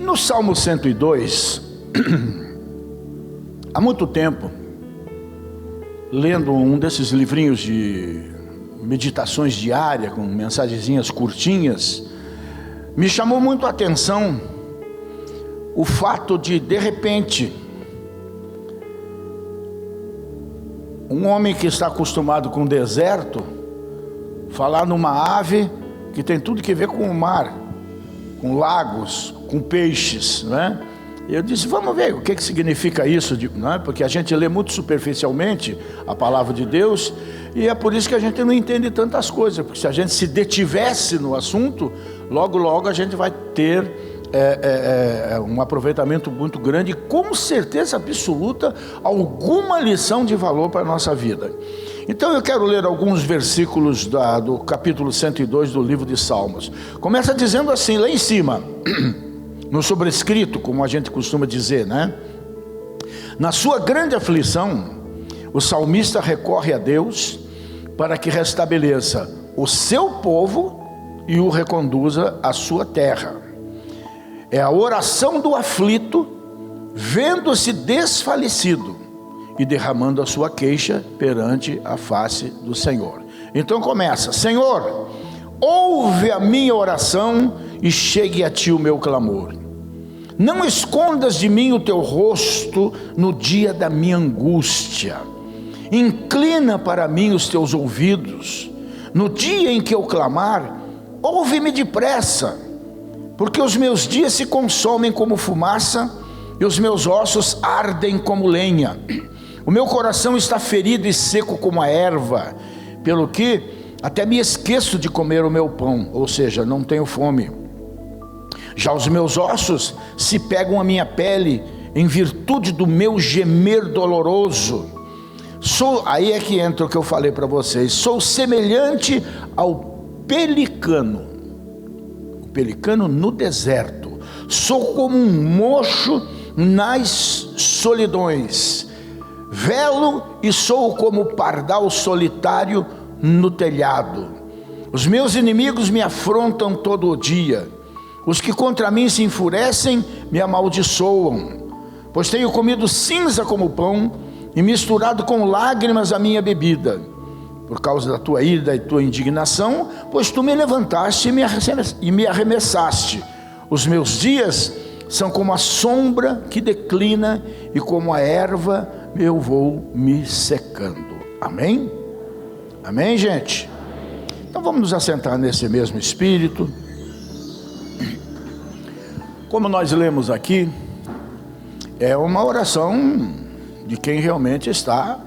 No Salmo 102, há muito tempo, lendo um desses livrinhos de meditações diárias, com mensagenzinhas curtinhas, me chamou muito a atenção o fato de repente, um homem que está acostumado com o deserto, falar numa ave que tem tudo que ver com o mar, com lagos, com peixes, né? Eu disse, vamos ver o que significa isso, não é? Porque a gente lê muito superficialmente a palavra de Deus, e é por isso que a gente não entende tantas coisas, porque se a gente se detivesse no assunto, logo a gente vai ter um aproveitamento muito grande, e com certeza absoluta, alguma lição de valor para a nossa vida. Então eu quero ler alguns versículos do capítulo 102 do livro de Salmos. Começa dizendo assim, lá em cima, no sobrescrito, como a gente costuma dizer, né? Na sua grande aflição, o salmista recorre a Deus para que restabeleça o seu povo e o reconduza à sua terra. É a oração do aflito, vendo-se desfalecido e derramando a sua queixa perante a face do Senhor. Então começa, Senhor, ouve a minha oração e chegue a ti o meu clamor. Não escondas de mim o teu rosto no dia da minha angústia. Inclina para mim os teus ouvidos. No dia em que eu clamar, ouve-me depressa, porque os meus dias se consomem como fumaça e os meus ossos ardem como lenha. O meu coração está ferido e seco como a erva, pelo que até me esqueço de comer o meu pão, ou seja, não tenho fome. Já os meus ossos se pegam à minha pele em virtude do meu gemer doloroso. Aí é que entra o que eu falei para vocês. Sou semelhante ao pelicano. O pelicano no deserto. Sou como um mocho nas solidões. Velo e sou como o pardal solitário no telhado. Os meus inimigos me afrontam todo o dia. Os que contra mim se enfurecem me amaldiçoam, pois tenho comido cinza como pão e misturado com lágrimas a minha bebida, por causa da tua ira e tua indignação, pois tu me levantaste e me arremessaste. Os meus dias são como a sombra que declina e como a erva eu vou me secando. Amém? Amém, gente? Então vamos nos assentar nesse mesmo espírito. Como nós lemos aqui, é uma oração de quem realmente está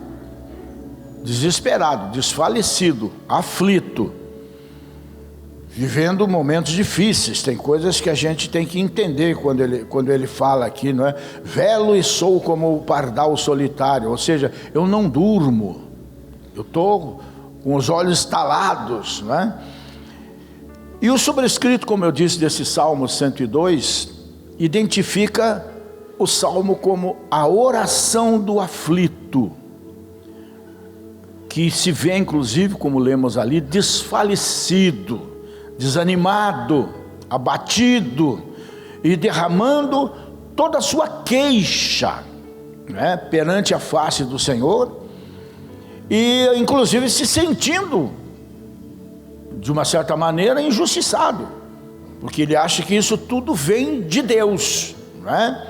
desesperado, desfalecido, aflito, vivendo momentos difíceis. Tem coisas que a gente tem que entender quando ele fala aqui, não é? Velo e sou como o pardal solitário, ou seja, eu não durmo, eu estou com os olhos estalados, não é? E o sobrescrito, como eu disse, desse Salmo 102, identifica o Salmo como a oração do aflito, que se vê inclusive, como lemos ali, desfalecido, desanimado, abatido e derramando toda a sua queixa, né, perante a face do Senhor, e inclusive se sentindo de uma certa maneira injustiçado, porque ele acha que isso tudo vem de Deus, né?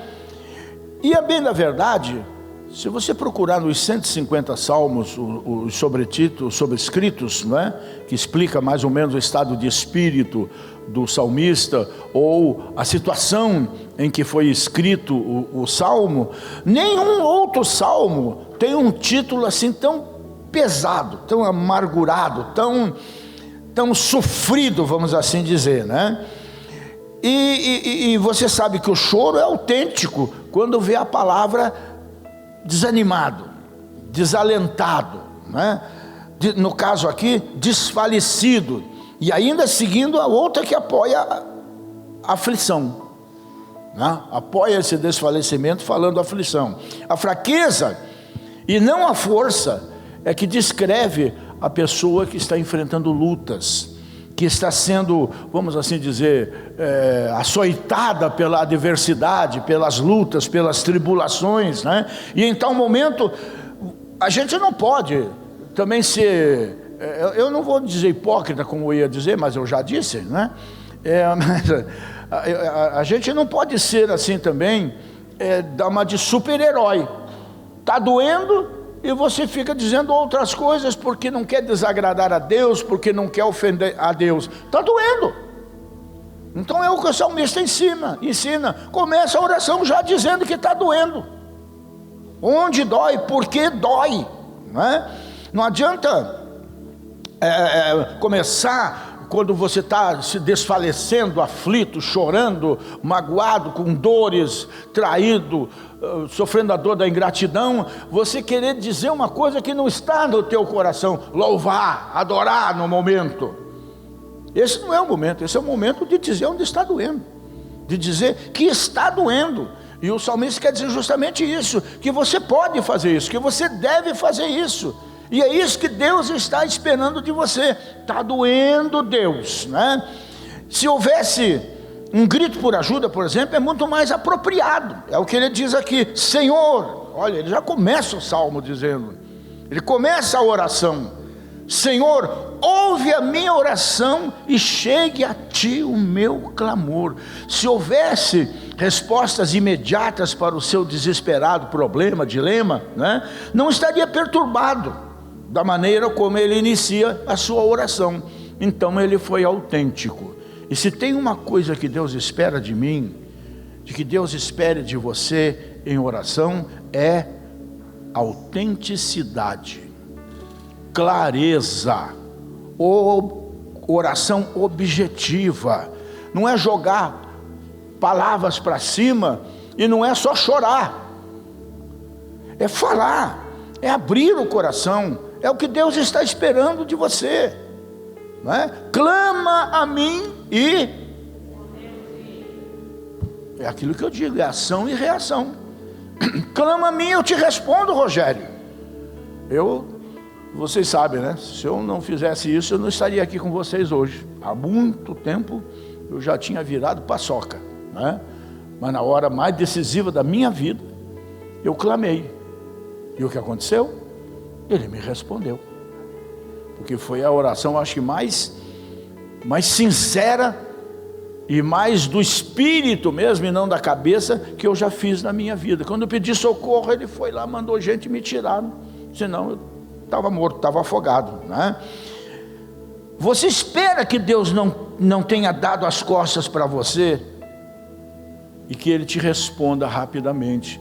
E a bem da verdade, se você procurar nos 150 salmos os sobrescritos, né, que explica mais ou menos o estado de espírito do salmista, ou a situação em que foi escrito o salmo, nenhum outro salmo tem um título assim tão pesado, tão amargurado, tão sofrido, vamos assim dizer, né? E você sabe que o choro é autêntico quando vê a palavra desanimado, desalentado, né? No caso aqui, desfalecido, e ainda seguindo a outra que apoia a aflição, né? Apoia esse desfalecimento falando aflição. A fraqueza e não a força é que descreve a pessoa que está enfrentando lutas, que está sendo, vamos assim dizer, açoitada pela adversidade, pelas lutas, pelas tribulações, né? E em tal momento, a gente não pode também ser, eu não vou dizer hipócrita como eu ia dizer, mas eu já disse, né? A gente não pode ser assim também, dar uma de super-herói. Está doendo e você fica dizendo outras coisas porque não quer desagradar a Deus, porque não quer ofender a Deus. Está doendo. Então é o que o salmista ensina. Começa a oração já dizendo que está doendo. Onde dói? Por que dói? Não adianta começar quando você está se desfalecendo, aflito, chorando, magoado, com dores, traído, sofrendo a dor da ingratidão, você querer dizer uma coisa que não está no teu coração, louvar, adorar no momento. Esse não é o momento, esse é o momento de dizer onde está doendo, de dizer que está doendo. E o salmista quer dizer justamente isso, que você pode fazer isso, que você deve fazer isso. E é isso que Deus está esperando de você. Está doendo, Deus, né? Se houvesse um grito por ajuda, por exemplo, é muito mais apropriado. É o que ele diz aqui: Senhor, olha, ele já começa o salmo dizendo, ele começa a oração: Senhor, ouve a minha oração e chegue a ti o meu clamor. Se houvesse respostas imediatas para o seu desesperado problema, dilema, né, não estaria perturbado da maneira como ele inicia a sua oração. Então ele foi autêntico. E se tem uma coisa que Deus espera de mim, de que Deus espere de você em oração, é autenticidade, clareza, oração objetiva. Não é jogar palavras para cima e não é só chorar, é falar, é abrir o coração. É o que Deus está esperando de você, não é? Clama a mim e é aquilo que eu digo, é ação e reação. Clama a mim, eu te respondo, Rogério. Vocês sabem, né? Se eu não fizesse isso, eu não estaria aqui com vocês hoje. Há muito tempo eu já tinha virado paçoca, né? Mas na hora mais decisiva da minha vida, eu clamei. E o que aconteceu? Ele me respondeu. Porque foi a oração, acho que mais sincera e mais do espírito mesmo, e não da cabeça, que eu já fiz na minha vida. Quando eu pedi socorro, ele foi lá, mandou gente me tirar, senão eu estava morto, estava afogado, né? Você espera que Deus não tenha dado as costas para você e que Ele te responda rapidamente.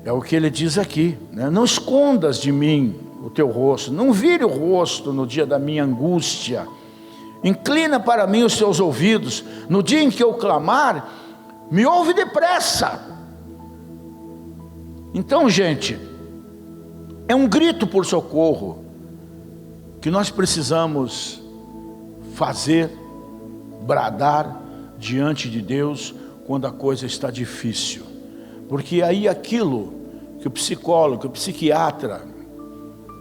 É o que Ele diz aqui, né? Não escondas de mim o teu rosto, não vire o rosto no dia da minha angústia, inclina para mim os teus ouvidos, no dia em que eu clamar, me ouve depressa. Então, gente, é um grito por socorro que nós precisamos fazer, bradar diante de Deus quando a coisa está difícil, porque aí aquilo que o psicólogo, que o psiquiatra,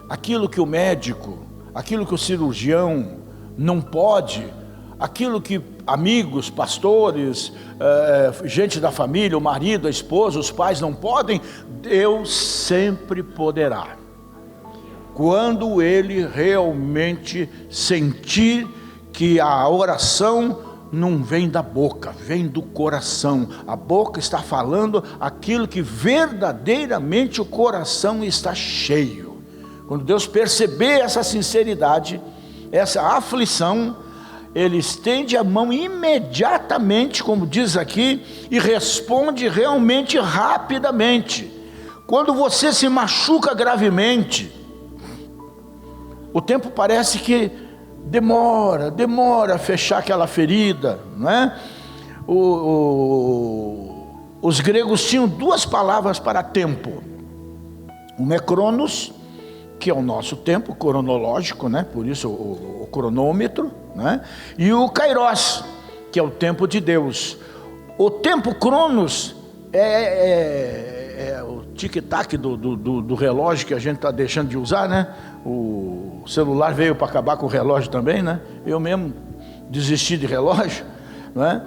aquilo que o médico, aquilo que o cirurgião não pode, aquilo que amigos, pastores, gente da família, o marido, a esposa, os pais não podem, Deus sempre poderá. Quando Ele realmente sentir que a oração não vem da boca, vem do coração. A boca está falando aquilo que verdadeiramente o coração está cheio. Quando Deus perceber essa sinceridade, essa aflição, Ele estende a mão imediatamente, como diz aqui, e responde realmente rapidamente. Quando você se machuca gravemente, o tempo parece que demora a fechar aquela ferida, não é? Os gregos tinham duas palavras para tempo: uma é cronos, que é o nosso tempo cronológico, né? Por isso o cronômetro, né? E o kairos, que é o tempo de Deus. O tempo cronos é o tic-tac do relógio que a gente está deixando de usar, né? O celular veio para acabar com o relógio também, né? Eu mesmo desistir de relógio, não é?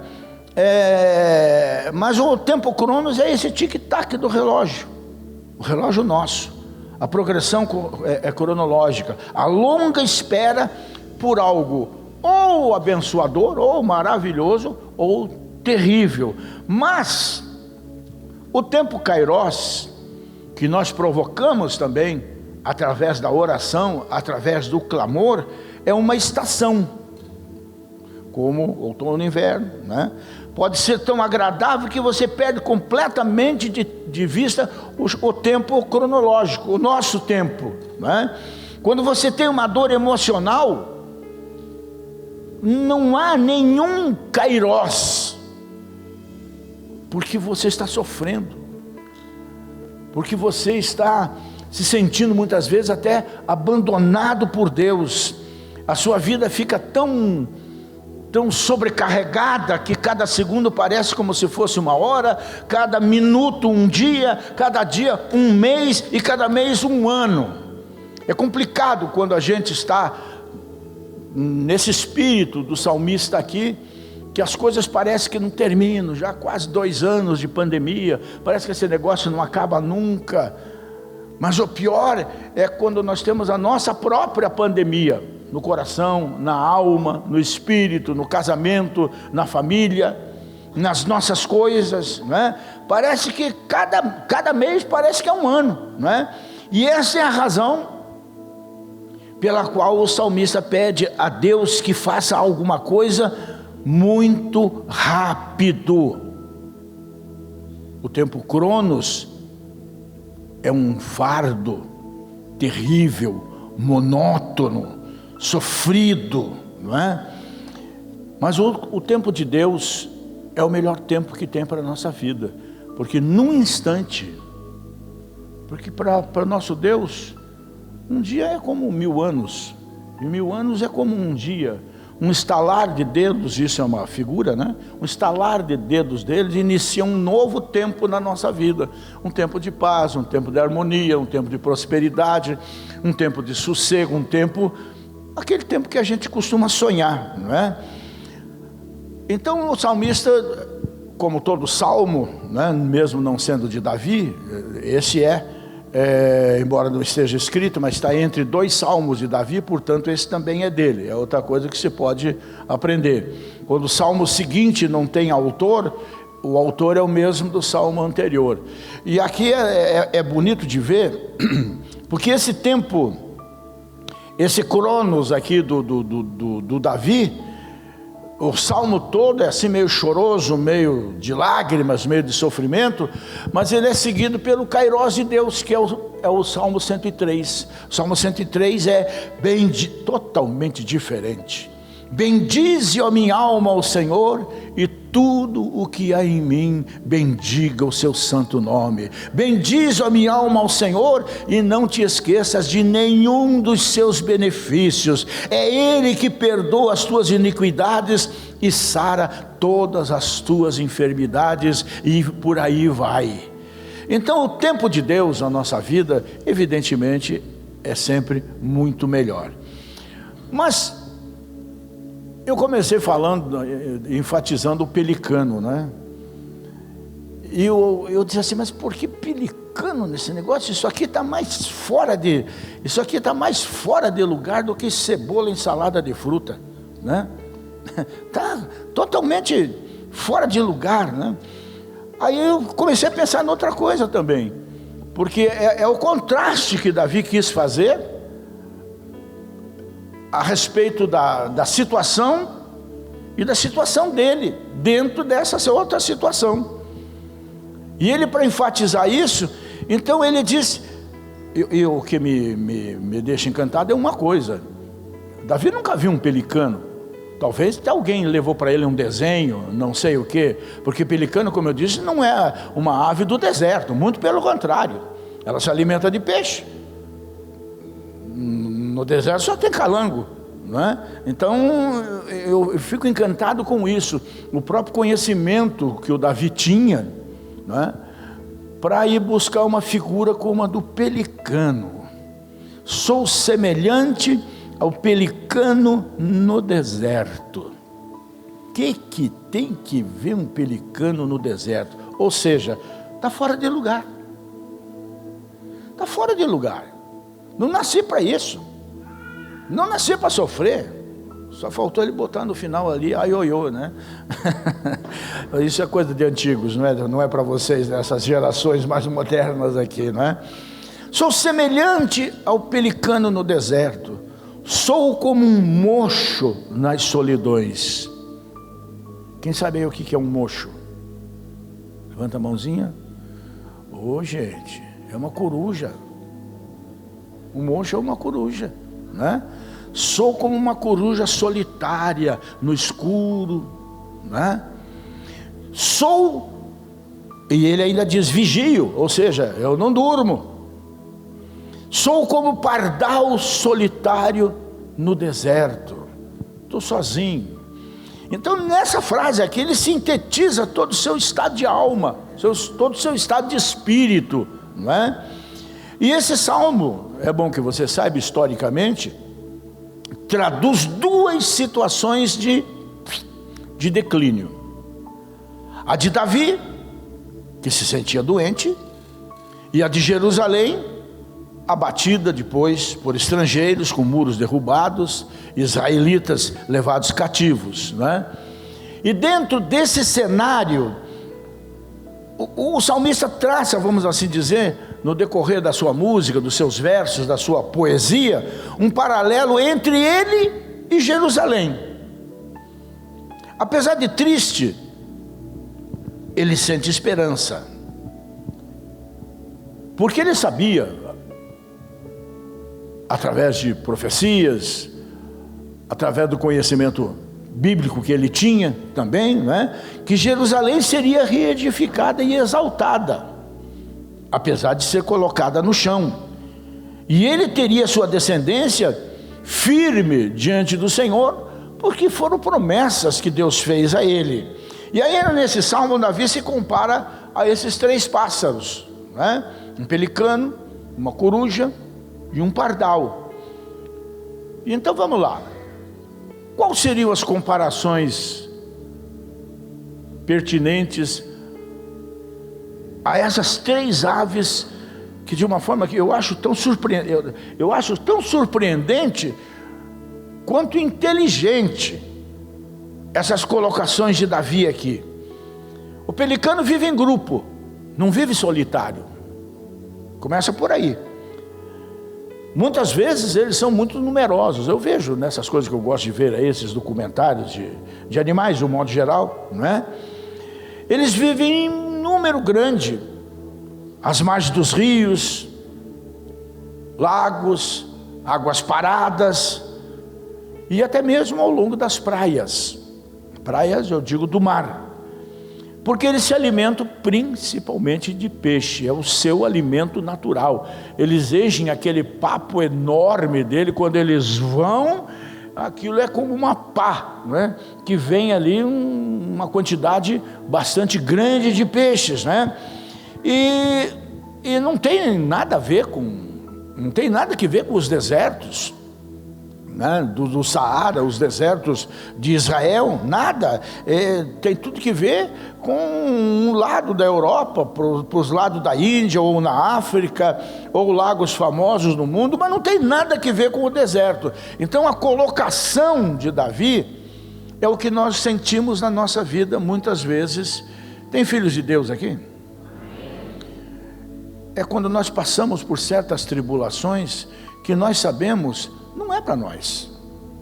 Mas o tempo cronos é esse tic-tac do relógio, o relógio nosso. A progressão é cronológica, a longa espera por algo ou abençoador, ou maravilhoso, ou terrível. Mas o tempo Kairos, que nós provocamos também através da oração, através do clamor, é uma estação, como outono e inverno, né? Pode ser tão agradável que você perde completamente de vista o tempo cronológico, o nosso tempo, né? Quando você tem uma dor emocional, não há nenhum Kairos, porque você está sofrendo, porque você está se sentindo muitas vezes até abandonado por Deus. A sua vida fica tão sobrecarregada que cada segundo parece como se fosse uma hora, cada minuto um dia, cada dia um mês e cada mês um ano. É complicado quando a gente está nesse espírito do salmista aqui, que as coisas parecem que não terminam, já quase 2 anos de pandemia, parece que esse negócio não acaba nunca. Mas o pior é quando nós temos a nossa própria pandemia, no coração, na alma, no espírito, no casamento, na família, nas nossas coisas, né? Parece que cada mês parece que é um ano, né? E essa é a razão pela qual o salmista pede a Deus que faça alguma coisa muito rápido. O tempo cronos é um fardo terrível, monótono, sofrido, não é? Mas o tempo de Deus é o melhor tempo que tem para a nossa vida, porque num instante, porque para nosso Deus, um dia é como 1000 anos, e 1000 anos é como um dia. Um estalar de dedos, isso é uma figura, né? Um estalar de dedos deles inicia um novo tempo na nossa vida. Um tempo de paz, um tempo de harmonia, um tempo de prosperidade, um tempo de sossego, aquele tempo que a gente costuma sonhar, não é? Então o salmista, como todo salmo, né, mesmo não sendo de Davi, esse embora não esteja escrito, mas está entre 2 salmos de Davi, portanto esse também é dele. É outra coisa que se pode aprender. Quando o salmo seguinte não tem autor, o autor é o mesmo do salmo anterior. E aqui é bonito de ver, porque esse tempo, esse cronos aqui do Davi, o salmo todo é assim meio choroso, meio de lágrimas, meio de sofrimento, mas ele é seguido pelo Kairos de Deus, que é o Salmo 103. O Salmo 103 é totalmente diferente. Bendize, ó minha alma, ao Senhor, e tudo o que há em mim, bendiga o seu santo nome. Bendize, ó minha alma, ao Senhor, e não te esqueças de nenhum dos seus benefícios. É Ele que perdoa as tuas iniquidades e sara todas as tuas enfermidades, e por aí vai. Então o tempo de Deus na nossa vida, evidentemente, é sempre muito melhor. Mas eu comecei falando, enfatizando o pelicano, né? E eu disse assim, mas por que pelicano nesse negócio? Isso aqui está mais fora de lugar do que cebola em salada de fruta, né? Está totalmente fora de lugar, né? Aí eu comecei a pensar em outra coisa também, porque é o contraste que Davi quis fazer a respeito da situação e da situação dele, dentro dessa outra situação. E ele, para enfatizar isso, então ele diz, e o que me deixa encantado é uma coisa: Davi nunca viu um pelicano. Talvez alguém levou para ele um desenho, não sei o que, porque pelicano, como eu disse, não é uma ave do deserto, muito pelo contrário, ela se alimenta de peixe. No deserto só tem calango, não é? Então eu fico encantado com isso, o próprio conhecimento que o Davi tinha, não é? Para ir buscar uma figura como a do pelicano. Sou semelhante ao pelicano no deserto. que tem que ver um pelicano no deserto? Ou seja, está fora de lugar. Está fora de lugar. Não nasci para isso. Não nasci para sofrer. Só faltou ele botar no final ali, aiôiô, né? Isso é coisa de antigos, não é para vocês, nessas gerações mais modernas aqui, não é? Sou semelhante ao pelicano no deserto. Sou como um mocho nas solidões. Quem sabe aí o que é um mocho? Levanta a mãozinha. Ô, gente, é uma coruja. Um mocho é uma coruja, né? Sou como uma coruja solitária no escuro, né? Sou, e ele ainda diz vigio, ou seja, eu não durmo. Sou como pardal solitário no deserto. Estou sozinho. Então nessa frase aqui ele sintetiza todo o seu estado de alma, todo o seu estado de espírito, não é? E esse salmo, é bom que você saiba historicamente, traduz duas situações de declínio. A de Davi, que se sentia doente, e a de Jerusalém, abatida depois por estrangeiros, com muros derrubados, israelitas levados cativos, né? E dentro desse cenário, o salmista traça, vamos assim dizer, no decorrer da sua música, dos seus versos, da sua poesia, um paralelo entre ele e Jerusalém. Apesar de triste, ele sente esperança, porque ele sabia, através de profecias, através do conhecimento bíblico que ele tinha também, né, que Jerusalém seria reedificada e exaltada, apesar de ser colocada no chão, e ele teria sua descendência firme diante do Senhor, porque foram promessas que Deus fez a ele. E aí nesse salmo Davi se compara a esses três pássaros, né? Um pelicano, uma coruja e um pardal. Então vamos lá. Quais seriam as comparações pertinentes a essas três aves que, de uma forma que eu acho tão surpreendente quanto inteligente, essas colocações de Davi aqui? O pelicano vive em grupo, não vive solitário. Começa por aí. Muitas vezes eles são muito numerosos. Eu vejo nessas coisas que eu gosto de ver, esses documentários de animais, de um modo geral, não é? Eles vivem em número grande, às margens dos rios, lagos, águas paradas, e até mesmo ao longo das praias. Praias, eu digo, do mar. Porque eles se alimentam principalmente de peixe, é o seu alimento natural. Eles enchem aquele papo enorme dele, quando eles vão, aquilo é como uma pá, né? Que vem ali uma quantidade bastante grande de peixes, né? E não tem nada a ver não tem nada que ver com os desertos, né, do Saara, os desertos de Israel, nada. Tem tudo que ver com um lado da Europa, para os lados da Índia, ou na África, ou lagos famosos no mundo, mas não tem nada que ver com o deserto. Então a colocação de Davi é o que nós sentimos na nossa vida muitas vezes. Tem filhos de Deus aqui? É quando nós passamos por certas tribulações que nós sabemos, não é para nós,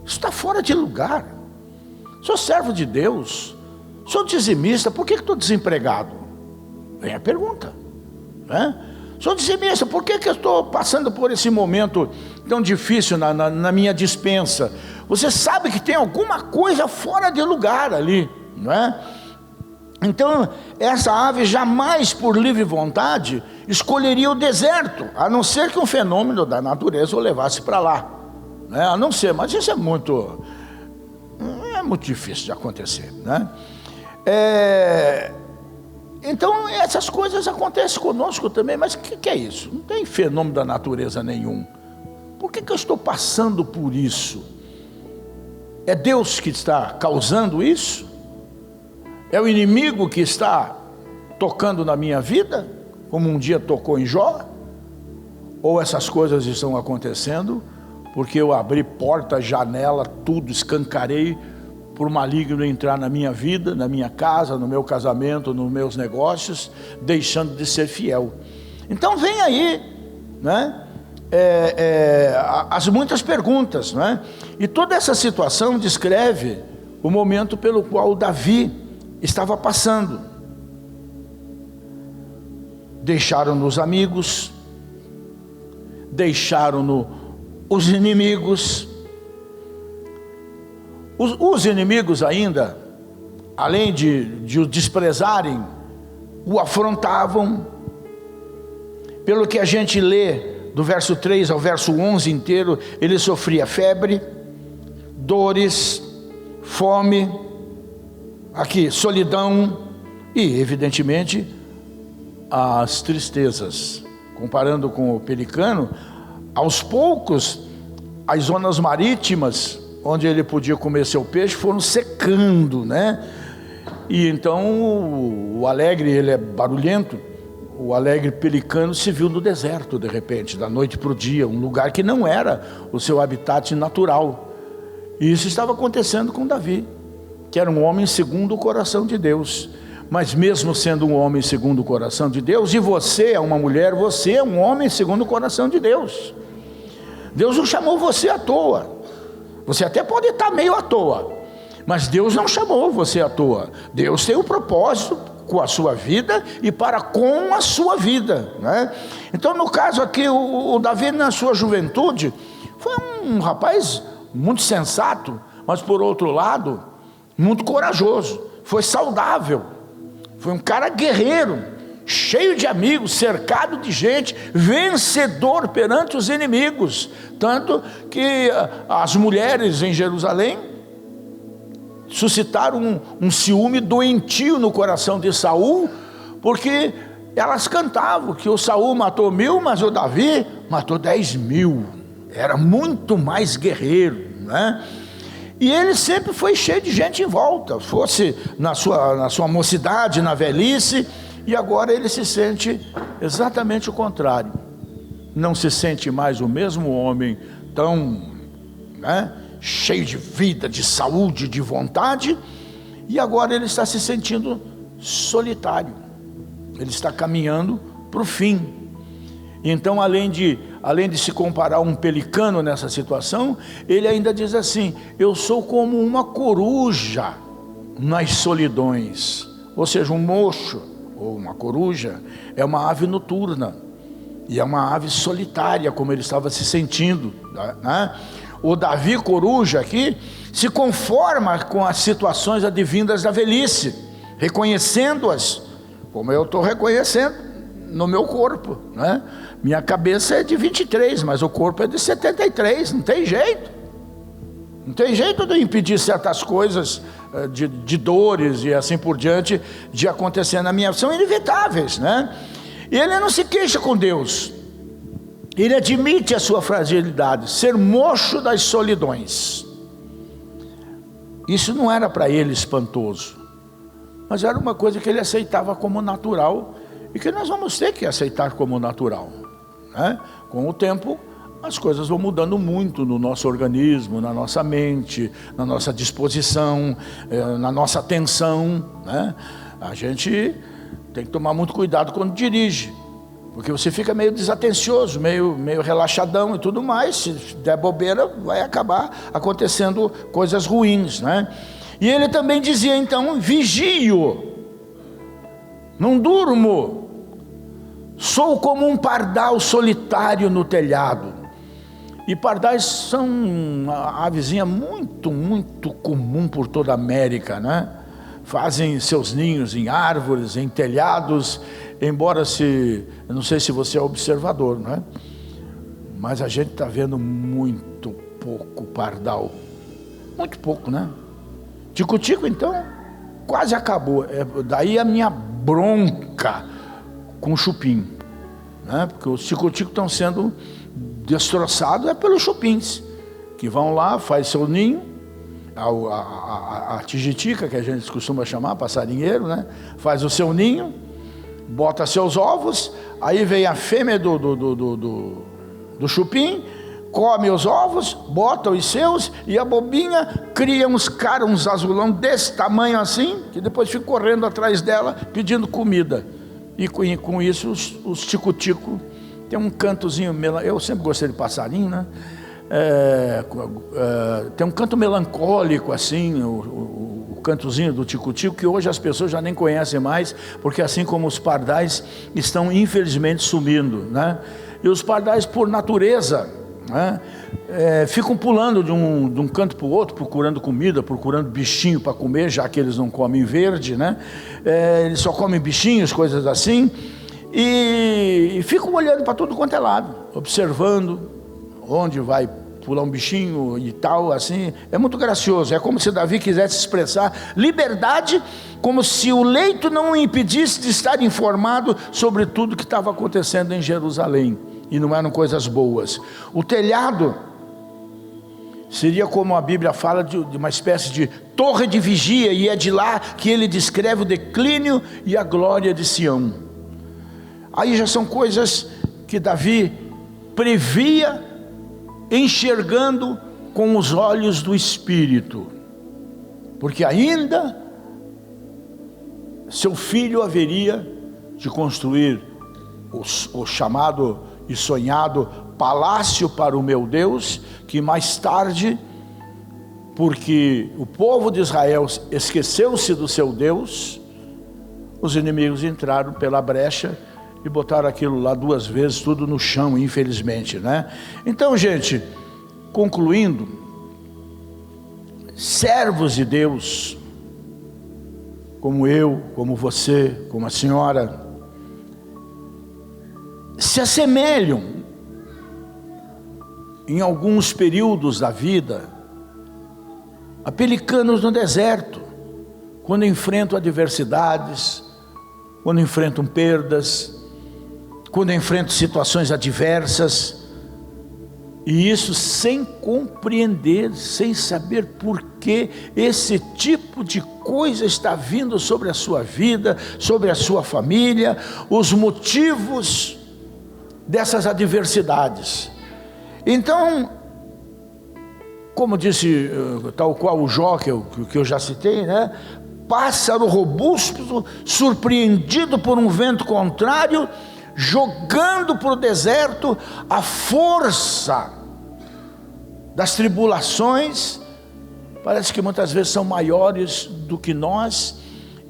isso está fora de lugar. Sou servo de Deus, sou dizimista, por que estou desempregado? Vem a pergunta, né? Sou dizimista, por que eu estou passando por esse momento tão difícil na minha dispensa? Você sabe que tem alguma coisa fora de lugar ali, não é? Então essa ave jamais por livre vontade escolheria o deserto, a não ser que um fenômeno da natureza o levasse para lá, né? A não ser, mas isso é muito difícil de acontecer, né? Então essas coisas acontecem conosco também. Mas o que é isso? Não tem fenômeno da natureza nenhum. Por que eu estou passando por isso? É Deus que está causando isso? É o inimigo que está tocando na minha vida, como um dia tocou em Jó? Ou essas coisas estão acontecendo porque eu abri porta, janela, tudo, escancarei para o maligno entrar na minha vida, na minha casa, no meu casamento, nos meus negócios, deixando de ser fiel? Então vem aí, né, as muitas perguntas, né? E toda essa situação descreve o momento pelo qual Davi estava passando. Deixaram-no os amigos, deixaram-no os inimigos. Os inimigos ainda, além de o desprezarem, o afrontavam. Pelo que a gente lê do verso 3 ao verso 11 inteiro, ele sofria febre, dores, fome, aqui, solidão e, evidentemente, as tristezas. Comparando com o Pelicano, aos poucos, as zonas marítimas, onde ele podia comer seu peixe, foram secando, né? E então, o alegre, ele é barulhento, o alegre Pelicano se viu no deserto, de repente, da noite para o dia, um lugar que não era o seu habitat natural. E isso estava acontecendo com Davi, que era um homem segundo o coração de Deus. Mas mesmo sendo um homem segundo o coração de Deus, e você é uma mulher, você é um homem segundo o coração de Deus. Deus não chamou você à toa. Você até pode estar meio à toa, mas Deus não chamou você à toa. Deus tem um propósito com a sua vida e para com a sua vida, né? Então, no caso aqui, o Davi, na sua juventude, foi um rapaz muito sensato, mas por outro lado, muito corajoso. Foi saudável, foi um cara guerreiro, cheio de amigos, cercado de gente, vencedor perante os inimigos. Tanto que as mulheres em Jerusalém suscitaram um ciúme doentio no coração de Saul, porque elas cantavam que o Saul matou 1000, mas o Davi matou 10.000. Era muito mais guerreiro, né? E ele sempre foi cheio de gente em volta, fosse na sua mocidade, na velhice, e agora ele se sente exatamente o contrário. Não se sente mais o mesmo homem tão, né, cheio de vida, de saúde, de vontade, e agora ele está se sentindo solitário. Ele está caminhando para o fim. Então, além de se comparar a um pelicano nessa situação, ele ainda diz assim: eu sou como uma coruja nas solidões. Ou seja, um mocho ou uma coruja é uma ave noturna, e é uma ave solitária, como ele estava se sentindo, né? O Davi coruja aqui se conforma com as situações advindas da velhice, reconhecendo-as, como eu estou reconhecendo no meu corpo, né? Minha cabeça é de 23, mas o corpo é de 73, não tem jeito. Não tem jeito de impedir certas coisas, de dores e assim por diante, de acontecer na minha vida. São inevitáveis, né? E ele não se queixa com Deus. Ele admite a sua fragilidade, ser mocho das solidões. Isso não era para ele espantoso, mas era uma coisa que ele aceitava como natural, e que nós vamos ter que aceitar como natural, né? Com o tempo, as coisas vão mudando muito no nosso organismo, na nossa mente, na nossa disposição, na nossa atenção, né? A gente tem que tomar muito cuidado quando dirige, porque você fica meio desatencioso, meio relaxadão e tudo mais. Se der bobeira, vai acabar acontecendo coisas ruins, né? E ele também dizia então: vigio, não durmo, sou como um pardal solitário no telhado. E pardais são uma avezinha muito, muito comum por toda a América, né? Fazem seus ninhos em árvores, em telhados, embora eu não sei se você é observador, né? Mas a gente está vendo muito pouco pardal, muito pouco, né? Tico-tico, então, quase acabou. Daí a minha bronca com o chupim, né? Porque os tico-tico estão sendo destroçados pelos chupins, que vão lá, faz seu ninho. a tijitica, que a gente costuma chamar, passarinheiro, né? Faz o seu ninho, bota seus ovos, aí vem a fêmea do chupim, come os ovos, bota os seus, e a bobinha cria uns caras, uns azulão desse tamanho assim, que depois fica correndo atrás dela, pedindo comida. E com isso os tico-tico tem um cantozinho, eu sempre gostei de passarinho, né? Tem um canto melancólico assim, o cantozinho do tico-tico, que hoje as pessoas já nem conhecem mais, porque assim como os pardais estão infelizmente sumindo, né? E os pardais, por natureza, né, ficam pulando de um canto para o outro, procurando comida, procurando bichinho para comer, já que eles não comem verde, né? Eles só comem bichinhos, coisas assim, e ficam olhando para tudo quanto é lado, observando onde vai pular um bichinho e tal, assim. É muito gracioso, é como se Davi quisesse expressar liberdade, como se o leito não o impedisse de estar informado sobre tudo que estava acontecendo em Jerusalém, e não eram coisas boas. O telhado seria, como a Bíblia fala, de uma espécie de torre de vigia, e é de lá que ele descreve o declínio e a glória de Sião. Aí já são coisas que Davi previa, enxergando com os olhos do Espírito, porque ainda seu filho haveria de construir o chamado e sonhado palácio para o meu Deus, que mais tarde, porque o povo de Israel esqueceu-se do seu Deus, os inimigos entraram pela brecha e botaram aquilo lá 2 vezes, tudo no chão, infelizmente, né? Então, gente, concluindo, servos de Deus, como eu, como você, como a senhora, se assemelham em alguns períodos da vida a pelicanos no deserto, quando enfrentam adversidades, quando enfrentam perdas, quando enfrentam situações adversas, e isso sem compreender, sem saber por que esse tipo de coisa está vindo sobre a sua vida, sobre a sua família, os motivos dessas adversidades. Então, como disse, tal qual o Jó, que eu já citei, né? Pássaro robusto, surpreendido por um vento contrário, jogando para o deserto a força das tribulações, parece que muitas vezes são maiores do que nós,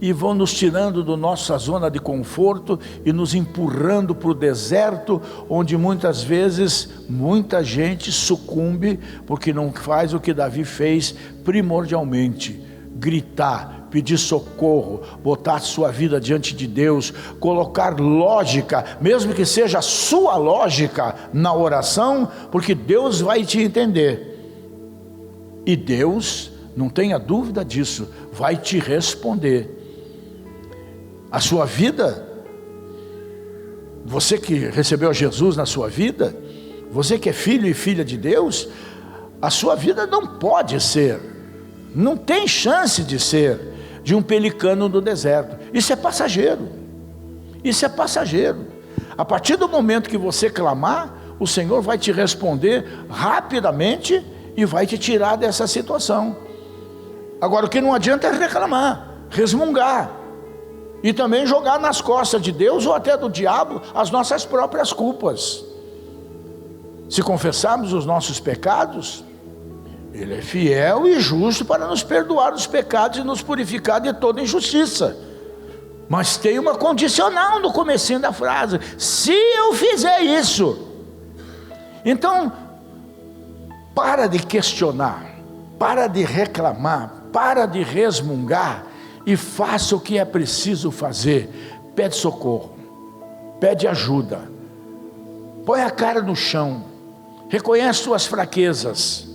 e vão nos tirando da nossa zona de conforto e nos empurrando para o deserto, onde muitas vezes muita gente sucumbe, porque não faz o que Davi fez primordialmente: gritar, pedir socorro, botar a sua vida diante de Deus, colocar lógica, mesmo que seja a sua lógica na oração, porque Deus vai te entender, e Deus, não tenha dúvida disso, vai te responder. A sua vida, você que recebeu Jesus na sua vida, você que é filho e filha de Deus, a sua vida não pode ser, não tem chance de ser de um pelicano do deserto. Isso é passageiro, isso é passageiro. A partir do momento que você clamar, o Senhor vai te responder rapidamente e vai te tirar dessa situação. Agora, o que não adianta é reclamar, resmungar, e também jogar nas costas de Deus ou até do diabo as nossas próprias culpas. Se confessarmos os nossos pecados, Ele é fiel e justo para nos perdoar os pecados e nos purificar de toda injustiça. Mas tem uma condicional no comecinho da frase: se eu fizer isso. Então, para de questionar, para de reclamar, para de resmungar, e faça o que é preciso fazer. Pede socorro, pede ajuda, põe a cara no chão, reconhece suas fraquezas,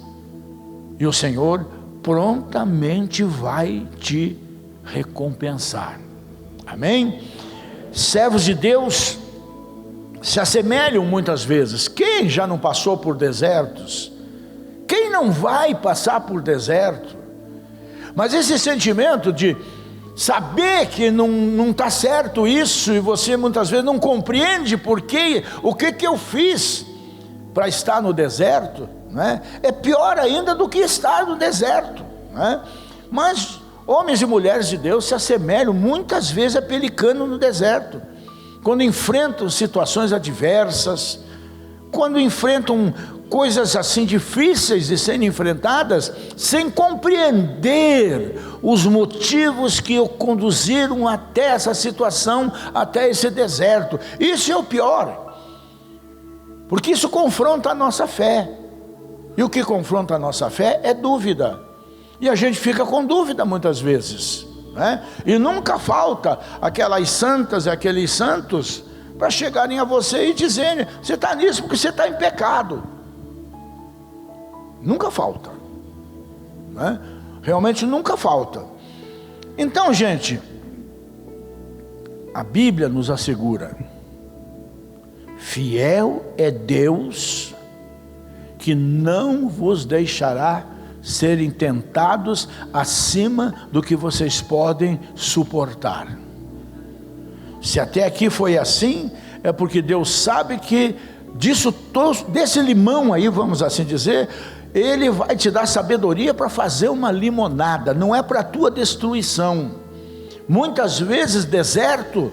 e o Senhor prontamente vai te recompensar. Amém? Servos de Deus se assemelham muitas vezes. Quem já não passou por desertos? Quem não vai passar por deserto? Mas esse sentimento de saber que não está certo isso, e você muitas vezes não compreende o que eu fiz para estar no deserto, né? É pior ainda do que estar no deserto, né? Mas homens e mulheres de Deus se assemelham muitas vezes a pelicano no deserto, quando enfrentam situações adversas, quando enfrentam coisas assim difíceis de serem enfrentadas, sem compreender os motivos que o conduziram até essa situação, até esse deserto. Isso é o pior, porque isso confronta a nossa fé, e o que confronta a nossa fé é dúvida, e a gente fica com dúvida muitas vezes, né? E nunca falta aquelas santas e aqueles santos para chegarem a você e dizerem: você está nisso porque você está em pecado. Nunca falta, né? Realmente nunca falta. Então, gente, a Bíblia nos assegura: fiel é Deus, que não vos deixará serem tentados acima do que vocês podem suportar. Se até aqui foi assim, é porque Deus sabe que desse limão aí, vamos assim dizer, Ele vai te dar sabedoria para fazer uma limonada, não é para a tua destruição. Muitas vezes deserto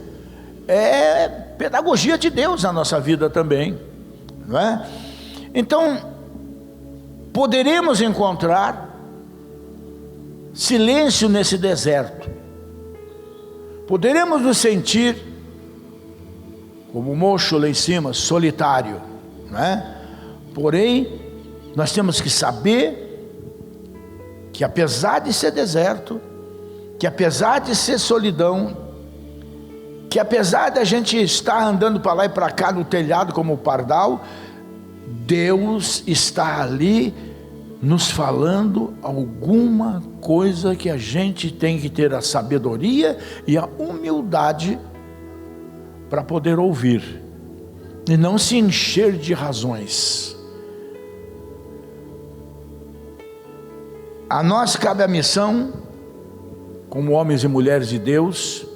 é pedagogia de Deus na nossa vida também, não é? Então, poderemos encontrar silêncio nesse deserto, poderemos nos sentir como mocho lá em cima, solitário, né? Porém, nós temos que saber que apesar de ser deserto, que apesar de ser solidão, que apesar de a gente estar andando para lá e para cá no telhado como o pardal, Deus está ali nos falando alguma coisa que a gente tem que ter a sabedoria e a humildade para poder ouvir, e não se encher de razões. A nós cabe a missão, como homens e mulheres de Deus,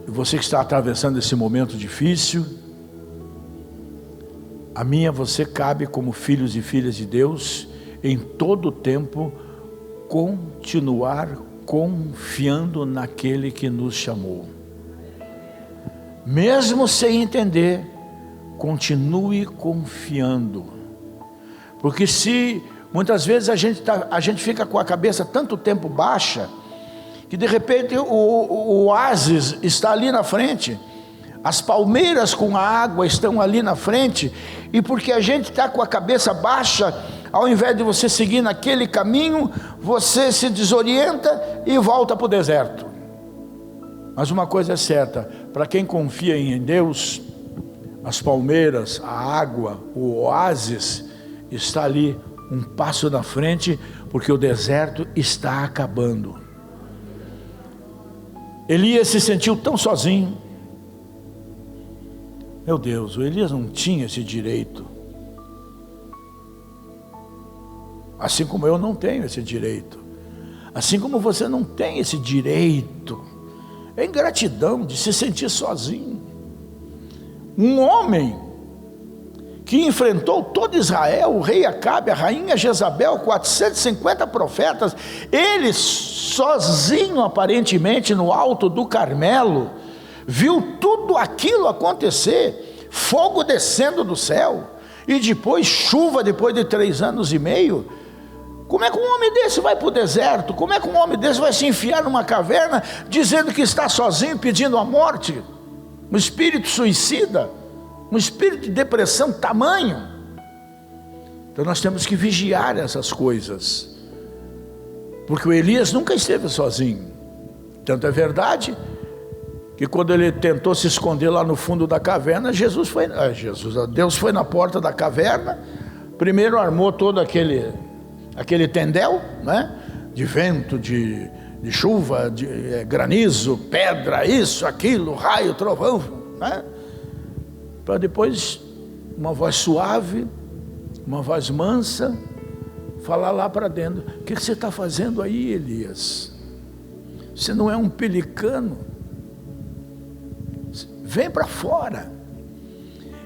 e você que está atravessando esse momento difícil, a mim e a você cabe, como filhos e filhas de Deus, em todo o tempo, continuar confiando naquele que nos chamou. Mesmo sem entender, continue confiando, porque se muitas vezes a gente fica com a cabeça tanto tempo baixa, que de repente o oásis está ali na frente, as palmeiras com a água estão ali na frente, e porque a gente está com a cabeça baixa, ao invés de você seguir naquele caminho, você se desorienta e volta para o deserto. Mas uma coisa é certa: para quem confia em Deus, as palmeiras, a água, o oásis está ali um passo na frente, porque o deserto está acabando. Elias se sentiu tão sozinho. Meu Deus, o Elias não tinha esse direito, assim como eu não tenho esse direito, assim como você não tem esse direito. É ingratidão de se sentir sozinho. Um homem que enfrentou todo Israel, o rei Acabe, a rainha Jezabel, 450 profetas, ele sozinho aparentemente no alto do Carmelo, viu tudo aquilo acontecer, fogo descendo do céu, e depois chuva depois de 3 anos e meio. Como é que um homem desse vai para o deserto? Como é que um homem desse vai se enfiar numa caverna, dizendo que está sozinho, pedindo a morte? Um espírito suicida, um espírito de depressão tamanho. Então nós temos que vigiar essas coisas, porque o Elias nunca esteve sozinho. Tanto é verdade que quando ele tentou se esconder lá no fundo da caverna, Deus foi na porta da caverna, primeiro armou todo aquele tendel, né? De vento, de chuva, de granizo, pedra, isso, aquilo, raio, trovão, né? Para depois uma voz suave, uma voz mansa, falar lá para dentro: o que você está fazendo aí, Elias? Você não é um pelicano? Vem para fora.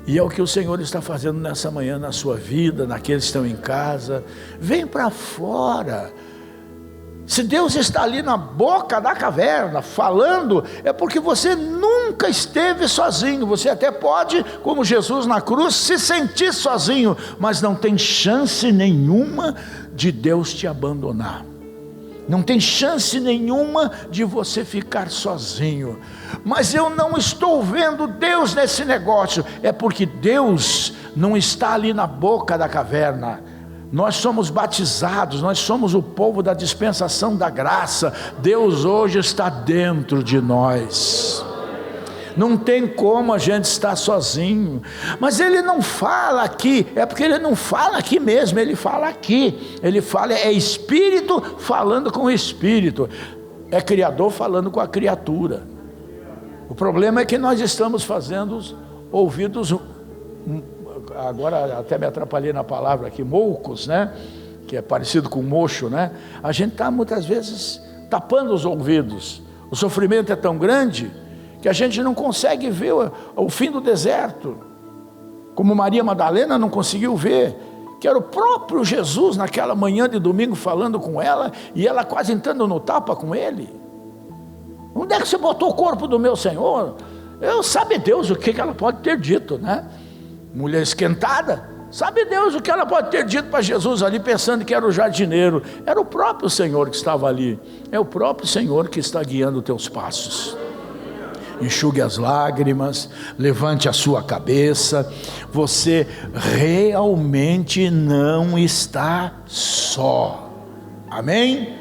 E é o que o Senhor está fazendo nessa manhã na sua vida, naqueles que estão em casa. Vem para fora. Se Deus está ali na boca da caverna falando, é porque você nunca esteve sozinho. Você até pode, como Jesus na cruz, se sentir sozinho, mas não tem chance nenhuma de Deus te abandonar. Não tem chance nenhuma de você ficar sozinho. Mas eu não estou vendo Deus nesse negócio. É porque Deus não está ali na boca da caverna. Nós somos batizados, nós somos o povo da dispensação da graça. Deus hoje está dentro de nós. Não tem como a gente estar sozinho. Mas Ele não fala aqui, é porque Ele não fala aqui mesmo, Ele fala aqui. Ele fala, é Espírito falando com o Espírito, é Criador falando com a criatura. O problema é que nós estamos fazendo os ouvidos, agora até me atrapalhei na palavra aqui, moucos, né? Que é parecido com mocho, né? A gente está muitas vezes tapando os ouvidos. O sofrimento é tão grande que a gente não consegue ver o fim do deserto, como Maria Madalena não conseguiu ver, que era o próprio Jesus naquela manhã de domingo falando com ela, e ela quase entrando no tapa com ele. Onde é que você botou o corpo do meu Senhor? Sabe Deus o que ela pode ter dito, né? Mulher esquentada, sabe Deus o que ela pode ter dito para Jesus ali, pensando que era o jardineiro. Era o próprio Senhor que estava ali. É o próprio Senhor que está guiando os teus passos. Enxugue as lágrimas, levante a sua cabeça. Você realmente não está só. Amém?